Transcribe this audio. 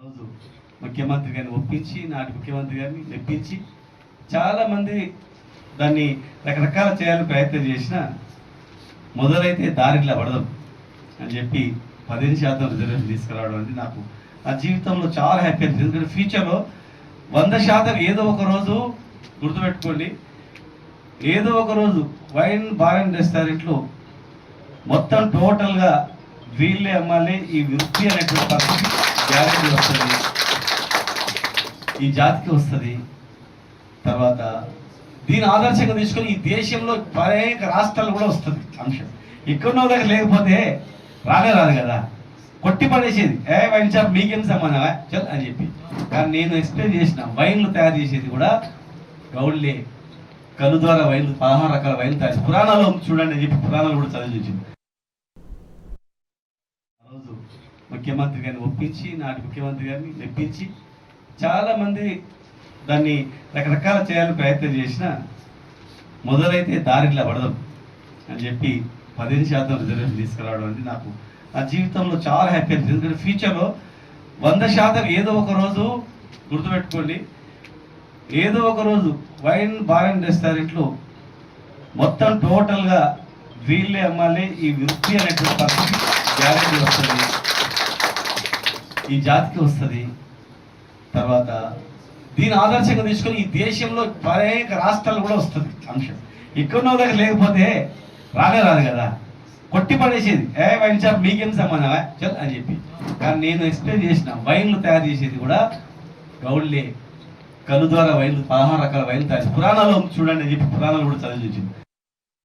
రోజు ముఖ్యమంత్రి గారిని ఒప్పించి నాటి ముఖ్యమంత్రి గారిని మెప్పించి చాలామంది దాన్ని రకరకాల చేయాలని ప్రయత్నం చేసిన మొదలైతే దారిలా పడదాం అని చెప్పి 15% రిజర్వేషన్ తీసుకురావడం అనేది నాకు నా జీవితంలో చాలా హ్యాపీ అనిపించింది. ఎందుకంటే ఫ్యూచర్లో 100% ఏదో ఒక రోజు గుర్తుపెట్టుకోండి, ఏదో ఒక రోజు వైన్ బార్ అండ్ రెస్టారెంట్లో మొత్తం టోటల్గా వీళ్ళే అమ్మాలి. ఈ వృత్తి అనేటువంటి పరిస్థితి గ్యారెంటీ వస్తుంది, ఈ జాతికి వస్తుంది. తర్వాత దీని ఆదర్శంగా తీసుకొని ఈ దేశంలో అనేక రాష్ట్రాలు కూడా వస్తుంది అంశం. ఎక్కడో దగ్గర లేకపోతే రాదు కదా, కొట్టి పడేసేది వైన్ షాప్ మీకేం సంబంధమా చల్ అని చెప్పి. కానీ నేను ఎక్స్ప్లెయిన్ చేసిన వైన్లు తయారు చేసేది కూడా గౌళ్ళే. కళ్ళు ద్వారా వైన్లు 16 రకాల వైన్లు తయారు పురాణాలు చూడండి అని చెప్పి పురాణాలు కూడా చదివి చూసింది. రోజు ముఖ్యమంత్రి గారిని ఒప్పించి నాటి ముఖ్యమంత్రి గారిని మెప్పించి చాలామంది దాన్ని రకరకాల చేయాలని ప్రయత్నం చేసిన మొదలైతే దారిలా పడదాం అని చెప్పి 15% రిజర్వేషన్ తీసుకురావడం అనేది నాకు నా జీవితంలో చాలా హ్యాపీ అనిపించింది. ఎందుకంటే ఫ్యూచర్లో 100% ఏదో ఒక రోజు గుర్తుపెట్టుకోండి, ఏదో ఒక రోజు వైన్ బార్ అండ్ రెస్టారెంట్లో మొత్తం టోటల్గా వీళ్ళే అమ్మాలి. ఈ వృత్తి అనేటువంటి పరిస్థితి గ్యారెంటీ వస్తుంది, ఈ జాతికి వస్తుంది. తర్వాత దీని ఆదర్శంగా తీసుకొని ఈ దేశంలో అనేక రాష్ట్రాలు కూడా వస్తుంది అంశం. ఎక్కడో దగ్గర లేకపోతే రాదు కదా, కొట్టి పడేసేది వైన్ షాప్ మీకేం సంబంధమా చల్ అని చెప్పి. కానీ నేను ఎక్స్ప్లెయిన్ చేసిన వైన్లు తయారు చేసేది కూడా గౌళ్ళే. కళ్ళు ద్వారా వైన్లు 16 రకాల వైన్లు తయారు పురాణాలు చూడండి అని చెప్పి పురాణాలు కూడా చదివి చూసింది.